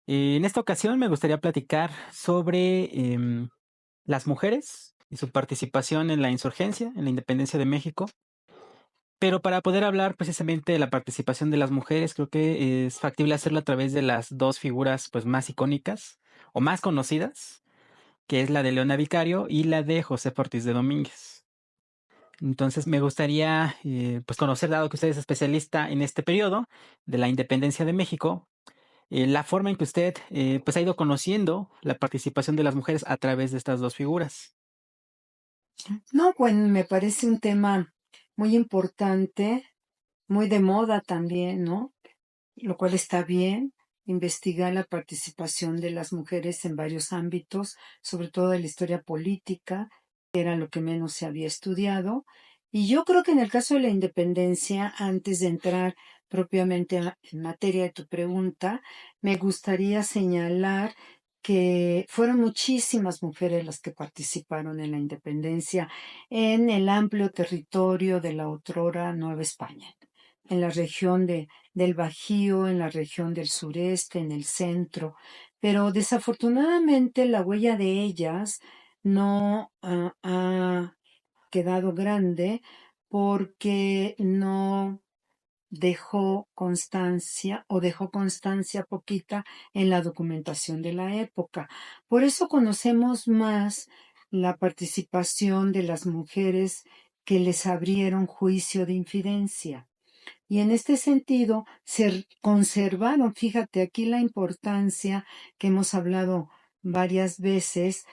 En esta ocasión me gustaría platicar sobre las mujeres y su participación en la insurgencia, en la independencia de México. Pero para poder hablar precisamente de la participación de las mujeres, creo que es factible hacerlo a través de las dos figuras pues, más icónicas o más conocidas, que es la de Leona Vicario y la de José Ortiz de Domínguez. Entonces me gustaría pues conocer, dado que usted es especialista en este periodo de la independencia de México, la forma en que usted pues ha ido conociendo la participación de las mujeres a través de estas dos figuras. No, bueno, me parece un tema muy importante, muy de moda también, ¿no? Lo cual está bien, investigar la participación de las mujeres en varios ámbitos, sobre todo de la historia política, que era lo que menos se había estudiado. Y yo creo que en el caso de la independencia, antes de entrar propiamente en materia de tu pregunta, me gustaría señalar que fueron muchísimas mujeres las que participaron en la independencia en el amplio territorio de la otrora Nueva España, en la región del Bajío, en la región del sureste, en el centro, pero desafortunadamente la huella de ellas no ha quedado grande porque no dejó constancia poquita en la documentación de la época. Por eso conocemos más la participación de las mujeres que les abrieron juicio de infidencia. Y en este sentido se conservaron, fíjate aquí la importancia que hemos hablado varias veces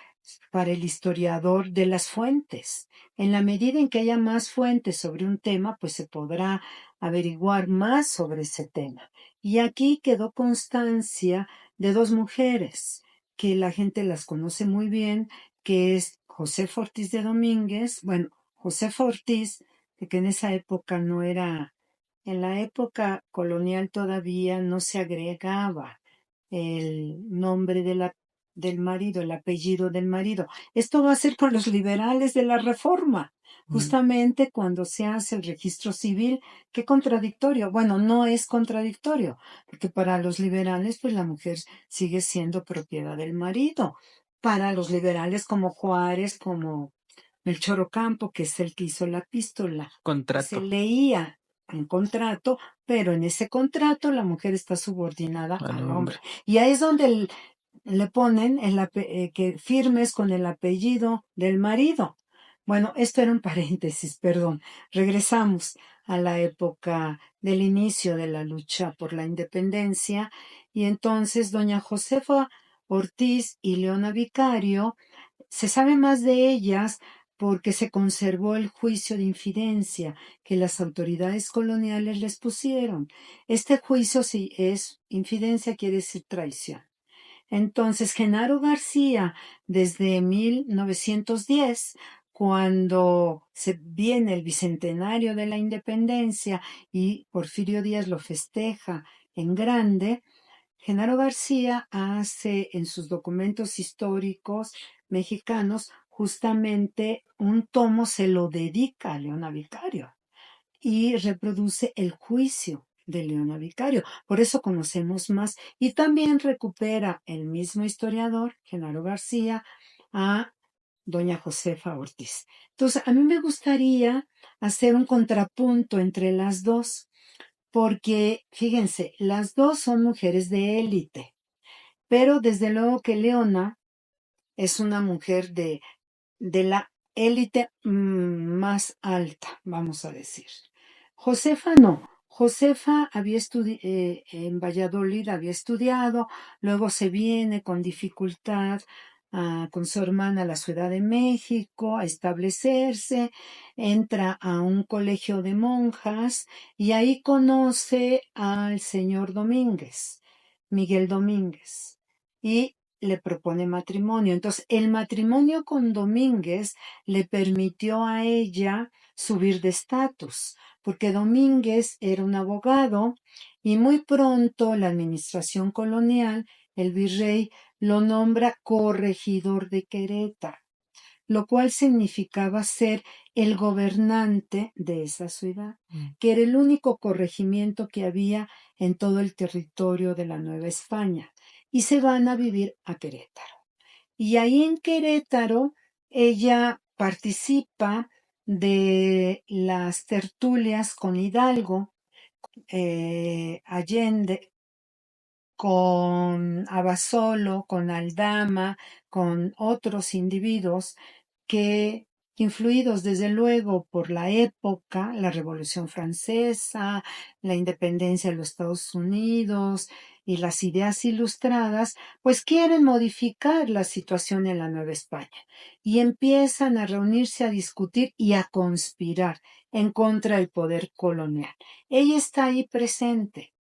para el historiador de las fuentes. En la medida en que haya más fuentes sobre un tema, pues se podrá averiguar más sobre ese tema. Y aquí quedó constancia de dos mujeres que la gente las conoce muy bien, que es José Ortiz de Domínguez, bueno, José Ortiz, de que en esa época no era, en la época colonial todavía no se agregaba el nombre del marido, el apellido del marido. Esto va a ser con los liberales de la Reforma, justamente cuando se hace el registro civil. Qué contradictorio. Bueno, no es contradictorio, porque para los liberales, pues la mujer sigue siendo propiedad del marido. Para los liberales como Juárez, como Melchor Ocampo, que es el que hizo la epístola, se Contrato leía un contrato, pero en ese contrato la mujer está subordinada al al hombre. hombre. Y ahí es donde le ponen que firmes con el apellido del marido. Bueno, esto era un paréntesis, perdón. Regresamos a la época del inicio de la lucha por la independencia y entonces doña Josefa Ortiz y Leona Vicario, se sabe más de ellas porque se conservó el juicio de infidencia que las autoridades coloniales les pusieron. Este juicio, si es infidencia, quiere decir traición. Entonces, Genaro García, desde 1910, cuando se viene el bicentenario de la independencia y Porfirio Díaz lo festeja en grande, Genaro García hace en sus documentos históricos mexicanos justamente un tomo, se lo dedica a Leona Vicario y reproduce el juicio de Leona Vicario. Por eso conocemos más. Y también recupera el mismo historiador, Genaro García, a doña Josefa Ortiz. Entonces, a mí me gustaría hacer un contrapunto entre las dos, porque, fíjense, las dos son mujeres de élite, pero desde luego que Leona es una mujer de la élite más alta, vamos a decir. Josefa no. Josefa en Valladolid había estudiado, luego se viene con dificultad con su hermana a la Ciudad de México a establecerse, entra a un colegio de monjas y ahí conoce al señor Domínguez, Miguel Domínguez, y le propone matrimonio. Entonces, el matrimonio con Domínguez le permitió a ella subir de estatus, porque Domínguez era un abogado y muy pronto la administración colonial, el virrey, lo nombra corregidor de Querétaro, lo cual significaba ser el gobernante de esa ciudad, que era el único corregimiento que había en todo el territorio de la Nueva España. y se van a vivir a Querétaro. Y ahí en Querétaro ella participa de las tertulias con Hidalgo, Allende, con Abasolo, con Aldama, con otros individuos que, influidos desde luego por la época, la Revolución Francesa, la independencia de los Estados Unidos y las ideas ilustradas, pues quieren modificar la situación en la Nueva España y empiezan a reunirse a discutir y a conspirar en contra del poder colonial. Ella está ahí presente.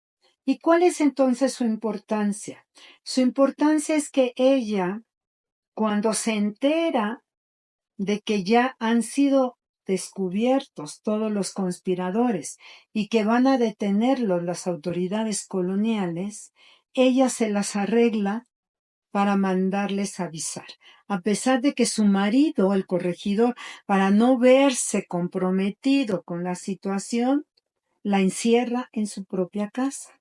¿Y cuál es entonces su importancia? Su importancia es que ella, cuando se entera de que ya han sido descubiertos todos los conspiradores y que van a detenerlos las autoridades coloniales, ella se las arregla para mandarles avisar, a pesar de que su marido, el corregidor, para no verse comprometido con la situación, la encierra en su propia casa.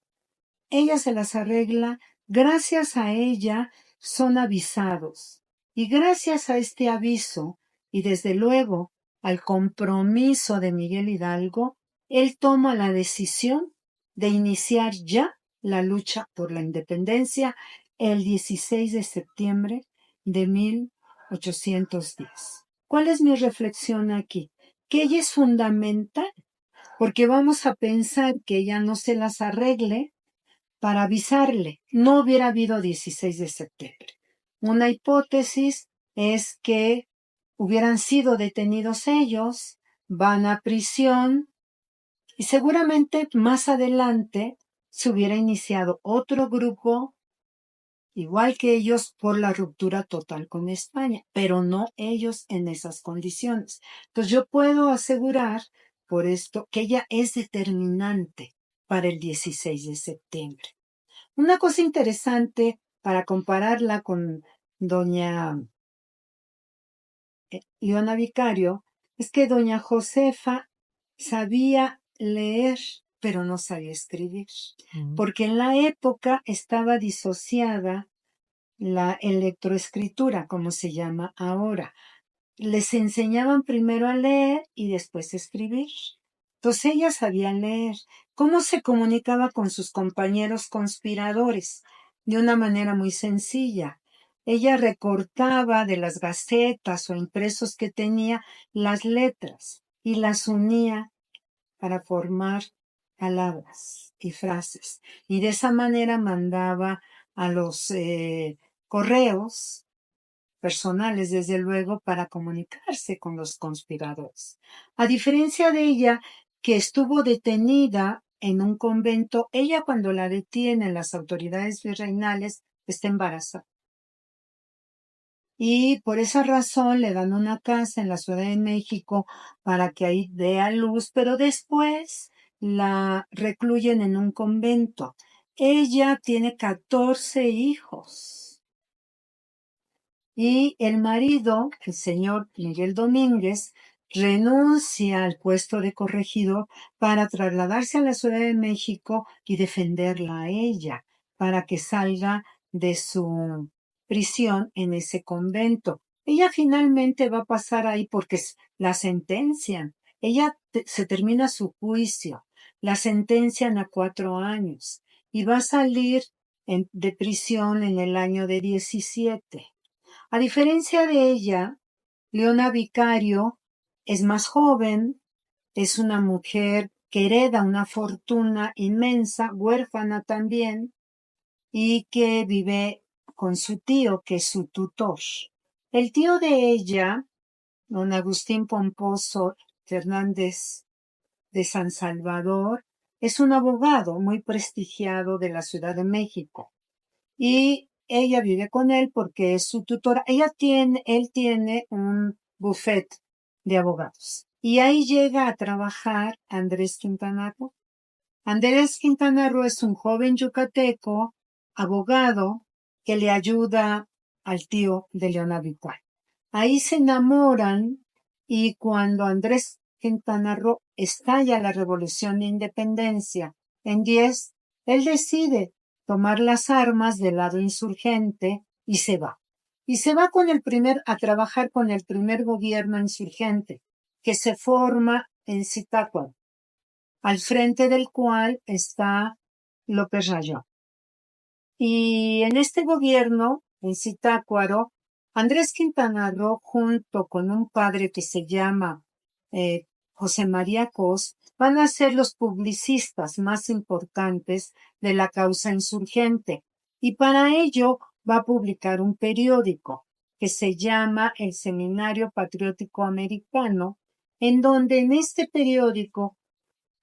Ella se las arregla, gracias a ella son avisados. Y gracias a este aviso, y desde luego al compromiso de Miguel Hidalgo, él toma la decisión de iniciar ya la lucha por la independencia el 16 de septiembre de 1810. ¿Cuál es mi reflexión aquí? Que ella es fundamental, porque vamos a pensar que ella no se las arregle para avisarle. No hubiera habido 16 de septiembre. Una hipótesis es que hubieran sido detenidos ellos, van a prisión y seguramente más adelante se hubiera iniciado otro grupo, igual que ellos, por la ruptura total con España, pero no ellos en esas condiciones. Entonces yo puedo asegurar por esto que ella es determinante para el 16 de septiembre. Una cosa interesante para compararla con doña Leona Vicario es que doña Josefa sabía leer, pero no sabía escribir, porque en la época estaba disociada la electroescritura, como se llama ahora. Les enseñaban primero a leer y después a escribir. Entonces ella sabía leer. ¿Cómo se comunicaba con sus compañeros conspiradores? De una manera muy sencilla. Ella recortaba de las gacetas o impresos que tenía las letras y las unía para formar palabras y frases. Y de esa manera mandaba a los correos personales, desde luego, para comunicarse con los conspiradores. A diferencia de ella, que estuvo detenida en un convento, ella cuando la detienen las autoridades virreinales está embarazada. Y por esa razón le dan una casa en la Ciudad de México para que ahí dé a luz, pero después la recluyen en un convento. Ella tiene 14 hijos. Y el marido, el señor Miguel Domínguez, renuncia al puesto de corregidor para trasladarse a la Ciudad de México y defenderla a ella, para que salga de su prisión en ese convento. Ella finalmente va a pasar ahí porque la sentencian. Ella se termina su juicio, la sentencian a 4 años y va a salir de prisión en el año de 17. A diferencia de ella, Leona Vicario es más joven, es una mujer que hereda una fortuna inmensa, huérfana también, y que vive con su tío, que es su tutor. El tío de ella, don Agustín Pomposo Fernández de San Salvador, es un abogado muy prestigiado de la Ciudad de México. Y ella vive con él porque es su tutora. Él tiene un buffet de abogados. Y ahí llega a trabajar Andrés Quintana Roo. Andrés Quintana Roo es un joven yucateco, abogado, que le ayuda al tío de Leona Vicuña. Ahí se enamoran y cuando Andrés Quintana Roo estalla la Revolución de Independencia en 10, él decide tomar las armas del lado insurgente y se va. Y se va a trabajar con el primer gobierno insurgente, que se forma en Zitácuaro, al frente del cual está López Rayón. Y en este gobierno, en Zitácuaro, Andrés Quintana Roo, junto con un padre que se llama José María Cos, van a ser los publicistas más importantes de la causa insurgente. Y para ello va a publicar un periódico que se llama el Seminario Patriótico Americano, en donde en este periódico,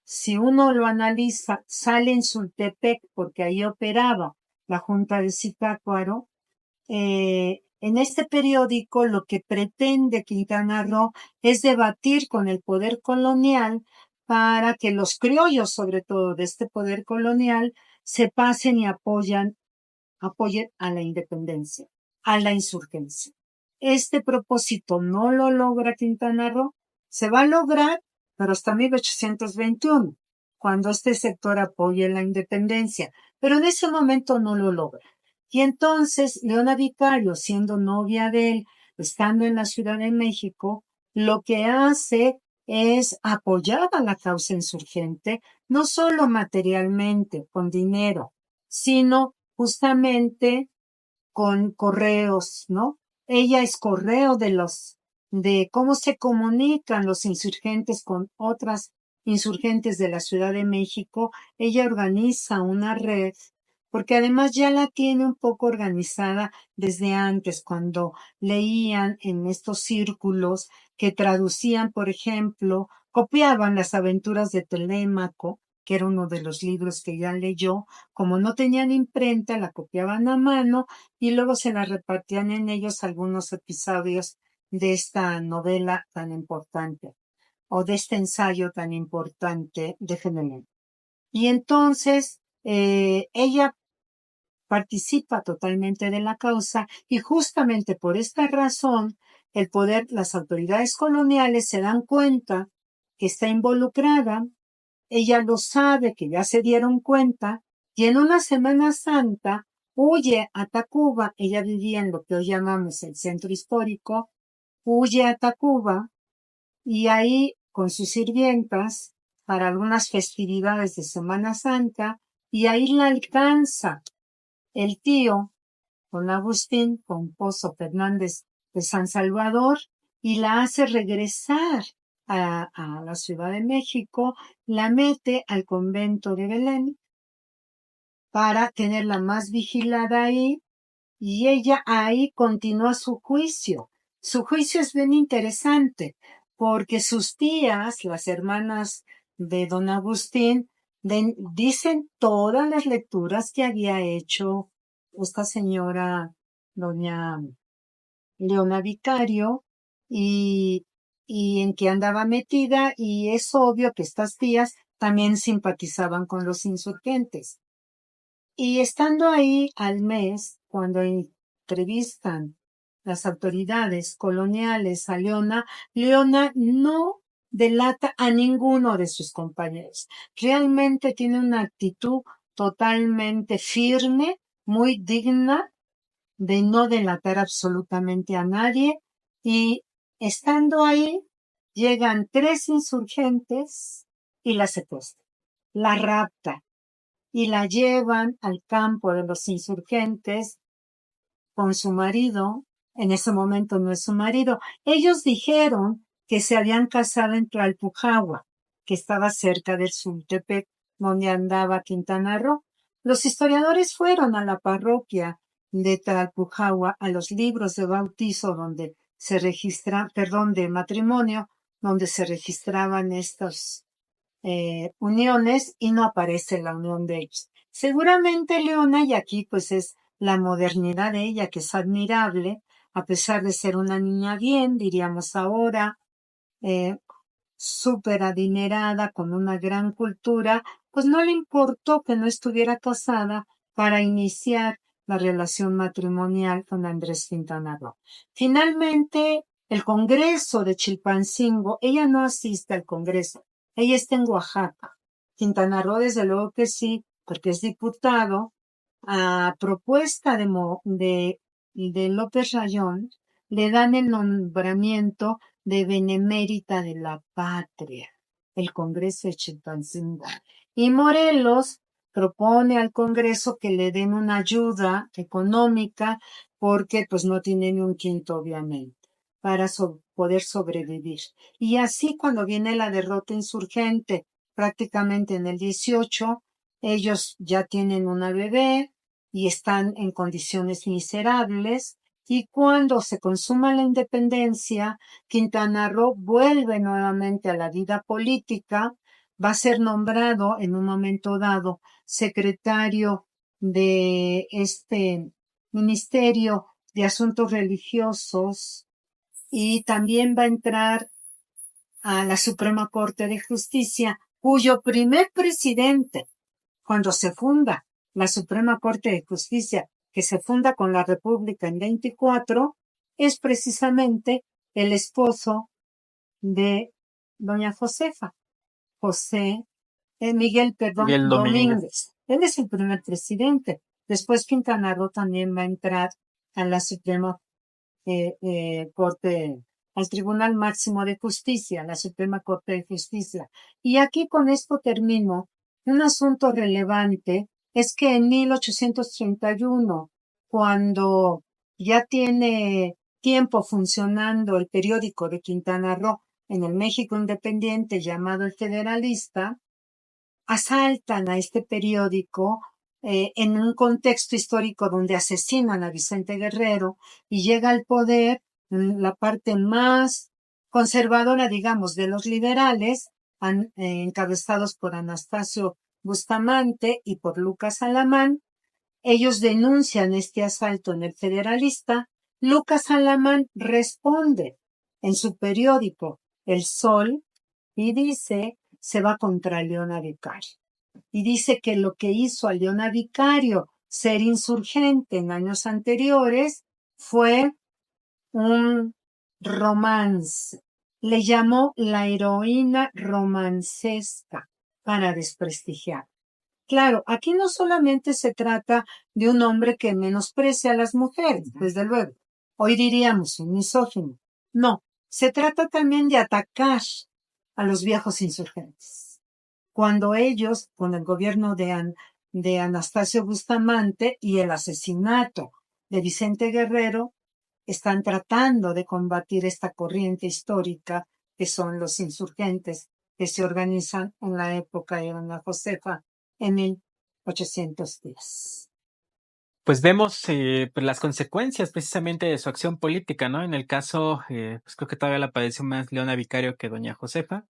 si uno lo analiza, sale en Sultepec, porque ahí operaba la Junta de Zitácuaro. En este periódico lo que pretende Quintana Roo es debatir con el poder colonial para que los criollos, sobre todo de este poder colonial, se pasen y apoyen a la independencia, a la insurgencia. Este propósito no lo logra Quintana Roo, se va a lograr, pero hasta 1821, cuando este sector apoye la independencia, pero en ese momento no lo logra. Y entonces Leona Vicario, siendo novia de él, estando en la Ciudad de México, lo que hace es apoyar a la causa insurgente, no solo materialmente, con dinero, sino justamente con correos, ¿no? Ella es correo de cómo se comunican los insurgentes con otras insurgentes de la Ciudad de México. Ella organiza una red, porque además ya la tiene un poco organizada desde antes, cuando leían en estos círculos que traducían, por ejemplo, copiaban las aventuras de Telémaco, que era uno de los libros que ya leyó. Como no tenían imprenta, la copiaban a mano y luego se la repartían en ellos algunos episodios de esta novela tan importante o de este ensayo tan importante de Fenelon. Y entonces ella participa totalmente de la causa y justamente por esta razón las autoridades coloniales se dan cuenta que está involucrada. Ella lo sabe, que ya se dieron cuenta, y en una Semana Santa huye a Tacuba. Ella vivía en lo que hoy llamamos el centro histórico, huye a Tacuba y ahí con sus sirvientas para algunas festividades de Semana Santa, y ahí la alcanza el tío, don Agustín Pomposo Fernández de San Salvador, y la hace regresar a la Ciudad de México, la mete al convento de Belén para tenerla más vigilada ahí, y ella ahí continúa su juicio. Su juicio es bien interesante, porque sus tías, las hermanas de don Agustín, dicen todas las lecturas que había hecho esta señora, doña Leona Vicario, y, y en qué andaba metida, y es obvio que estas tías también simpatizaban con los insurgentes. Y estando ahí al mes, cuando entrevistan las autoridades coloniales a Leona, Leona no delata a ninguno de sus compañeros. Realmente tiene una actitud totalmente firme, muy digna, de no delatar absolutamente a nadie. Y estando ahí, llegan 3 insurgentes y la secuestran, la raptan y la llevan al campo de los insurgentes con su marido. En ese momento no es su marido. Ellos dijeron que se habían casado en Tlalpujahua, que estaba cerca del Sultepec, donde andaba Quintana Roo. Los historiadores fueron a la parroquia de Tlalpujahua, a los libros de bautizo donde se registra, perdón, de matrimonio, donde se registraban estos uniones, y no aparece la unión de ellos. Seguramente Leona, y aquí pues es la modernidad de ella, que es admirable, a pesar de ser una niña bien, diríamos ahora, súper adinerada, con una gran cultura, pues no le importó que no estuviera casada para iniciar la relación matrimonial con Andrés Quintana Roo. Finalmente, el Congreso de Chilpancingo, ella no asiste al Congreso, ella está en Oaxaca. Quintana Roo, desde luego que sí, porque es diputado, a propuesta de López Rayón, le dan el nombramiento de Benemérita de la Patria, el Congreso de Chilpancingo. Y Morelos propone al Congreso que le den una ayuda económica porque pues no tiene ni un quinto, obviamente, para poder sobrevivir. Y así cuando viene la derrota insurgente, prácticamente en el 18, ellos ya tienen una bebé y están en condiciones miserables. Y cuando se consuma la independencia, Quintana Roo vuelve nuevamente a la vida política, va a ser nombrado en un momento dado secretario de este Ministerio de Asuntos Religiosos y también va a entrar a la Suprema Corte de Justicia, cuyo primer presidente, cuando se funda la Suprema Corte de Justicia, que se funda con la República en 24, es precisamente el esposo de doña Josefa, José Miguel, perdón, Miguel Domínguez. Domínguez. Él es el primer presidente. Después Quintana Roo también va a entrar a la Suprema Corte, al Tribunal Máximo de Justicia, la Suprema Corte de Justicia. Y aquí con esto termino. Un asunto relevante es que en 1831, cuando ya tiene tiempo funcionando el periódico de Quintana Roo en el México Independiente llamado El Federalista, asaltan a este periódico en un contexto histórico donde asesinan a Vicente Guerrero y llega al poder la parte más conservadora, digamos, de los liberales, encabezados por Anastasio Bustamante y por Lucas Alamán. Ellos denuncian este asalto en el Federalista. Lucas Alamán responde en su periódico El Sol y dice, se va contra Leona Vicario. Y dice que lo que hizo a Leona Vicario ser insurgente en años anteriores fue un romance. Le llamó la heroína romancesca para desprestigiar. Claro, aquí no solamente se trata de un hombre que menosprecia a las mujeres, desde luego. Hoy diríamos un misógino. No, se trata también de atacar a los viejos insurgentes. Cuando ellos, con el gobierno de Anastasio Bustamante y el asesinato de Vicente Guerrero, están tratando de combatir esta corriente histórica que son los insurgentes que se organizan en la época de Doña Josefa en 1810. Pues vemos pues las consecuencias precisamente de su acción política, ¿no? En el caso, pues creo que todavía la padeció más Leona Vicario que doña Josefa.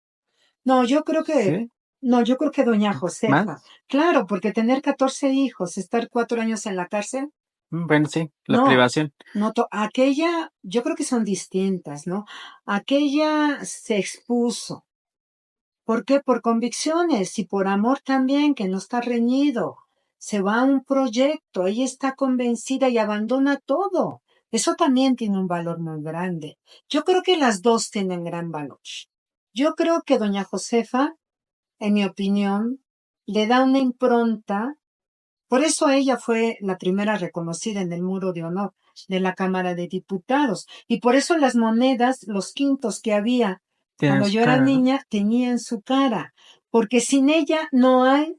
No, yo creo que, ¿Sí? no, yo creo que Doña Josefa. ¿Más? Claro, porque tener 14 hijos, estar 4 años en la cárcel, Bueno, sí, la no, privación. no, aquella, yo creo que son distintas, ¿no? Aquella se expuso. ¿Por qué? Por convicciones y por amor también, que no está reñido. Se va a un proyecto, ella está convencida y abandona todo. Eso también tiene un valor muy grande. Yo creo que las dos tienen gran valor. Yo creo que doña Josefa, en mi opinión, le da una impronta. Por eso ella fue la primera reconocida en el muro de honor de la Cámara de Diputados. Y por eso las monedas, los quintos que había Tiene cuando su yo era cara, ¿no? niña, tenían su cara. Porque sin ella no hay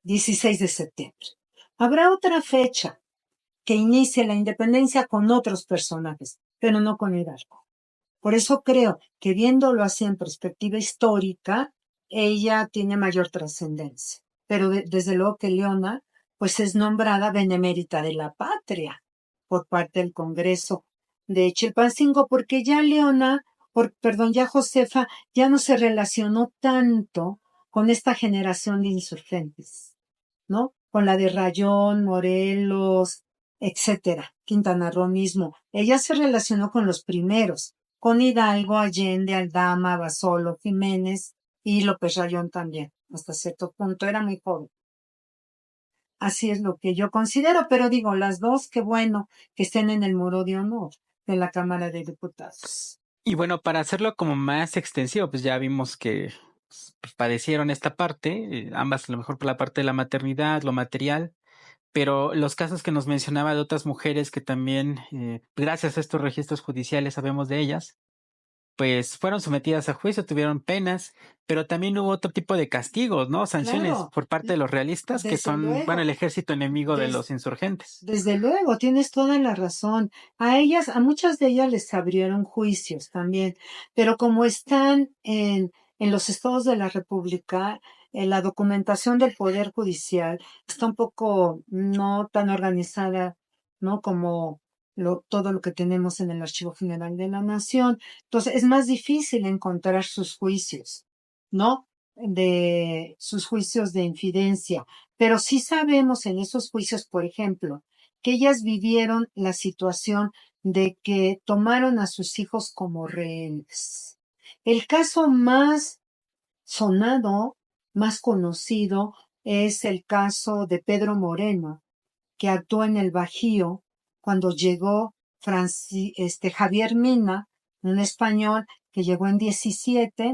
16 de septiembre. Habrá otra fecha que inicie la independencia con otros personajes, pero no con Hidalgo. Por eso creo que viéndolo así en perspectiva histórica, ella tiene mayor trascendencia. Pero desde luego que Leona, pues es nombrada benemérita de la patria por parte del Congreso de Chilpancingo, porque ya Leona, perdón, ya Josefa, ya no se relacionó tanto con esta generación de insurgentes, ¿no? Con la de Rayón, Morelos, etcétera, Quintana Roo mismo. Ella se relacionó con los primeros, con Hidalgo, Allende, Aldama, Basolo, Jiménez y López Rayón también, hasta cierto punto, era muy joven. Así es lo que yo considero, pero digo, las dos, qué bueno que estén en el muro de honor de la Cámara de Diputados. Y bueno, para hacerlo como más extensivo, pues ya vimos que pues, padecieron esta parte, ambas a lo mejor por la parte de la maternidad, lo material, pero los casos que nos mencionaba de otras mujeres que también, gracias a estos registros judiciales sabemos de ellas, pues fueron sometidas a juicio, tuvieron penas, pero también hubo otro tipo de castigos, ¿no? Sanciones Claro, por parte de los realistas, que desde son, bueno, luego. el ejército enemigo de Des- los insurgentes. Desde luego, tienes toda la razón. A muchas de ellas les abrieron juicios también, pero como están en los estados de la República, la documentación del Poder Judicial está un poco no tan organizada, ¿no? Como todo lo que tenemos en el Archivo General de la Nación. Entonces, es más difícil encontrar sus juicios, ¿no? De sus juicios de infidencia. Pero sí sabemos en esos juicios, por ejemplo, que ellas vivieron la situación de que tomaron a sus hijos como rehenes. El caso más sonado, más conocido, es el caso de Pedro Moreno, que actuó en el Bajío cuando llegó Javier Mina, un español que llegó en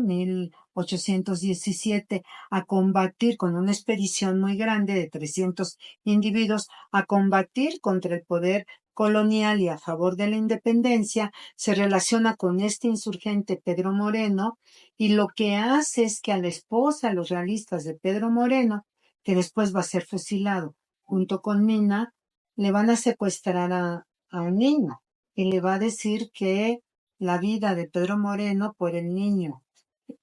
1817, a combatir con una expedición muy grande de 300 individuos, a combatir contra el poder colonial y a favor de la independencia. Se relaciona con este insurgente Pedro Moreno y lo que hace es que a la esposa, a los realistas de Pedro Moreno, que después va a ser fusilado junto con Mina, le van a secuestrar a un niño y le va a decir que la vida de Pedro Moreno por el niño,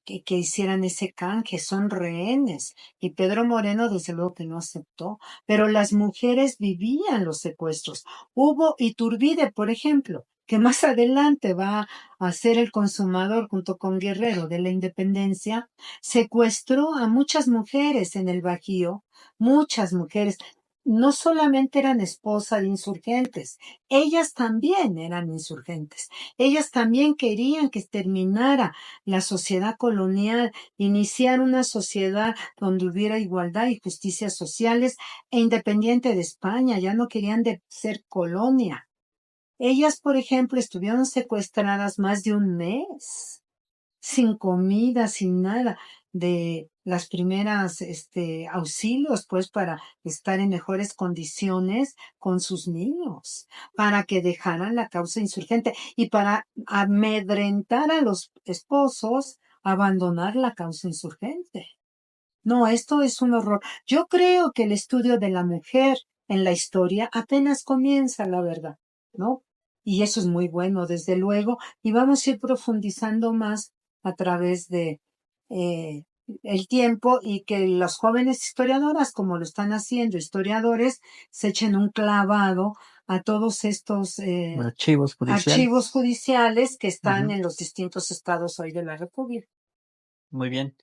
que hicieran ese canje, son rehenes. Y Pedro Moreno desde luego que no aceptó, pero las mujeres vivían los secuestros. Hubo Iturbide, por ejemplo, que más adelante va a ser el consumador junto con Guerrero de la independencia, secuestró a muchas mujeres en el Bajío, muchas mujeres. No solamente eran esposas de insurgentes, ellas también eran insurgentes. Ellas también querían que terminara la sociedad colonial, iniciar una sociedad donde hubiera igualdad y justicia sociales e independiente de España, ya no querían de ser colonia. Ellas, por ejemplo, estuvieron secuestradas más de un mes, sin comida, sin nada, de las primeras auxilios, pues, para estar en mejores condiciones con sus niños, para que dejaran la causa insurgente y para amedrentar a los esposos a abandonar la causa insurgente. No, esto es un horror. Yo creo que el estudio de la mujer en la historia apenas comienza, la verdad, ¿no? Y eso es muy bueno, desde luego, y vamos a ir profundizando más a través de eh, el tiempo y que los jóvenes historiadoras, como lo están haciendo, historiadores, se echen un clavado a todos estos Archivos archivos judiciales. judiciales que están Ujú. en los distintos estados hoy de la República, Muy bien.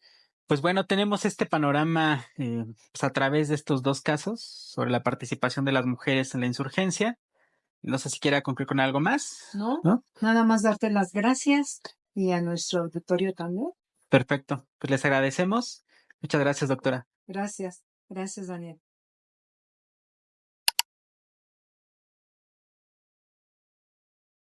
Pues bueno, tenemos este panorama pues a través de estos dos casos sobre la participación de las mujeres en la insurgencia. No sé si quiera concluir con algo más, ¿no? ¿no? Nada más darte las gracias y a nuestro auditorio también. Perfecto. Pues les agradecemos. Muchas gracias, doctora. Gracias, gracias, Daniel.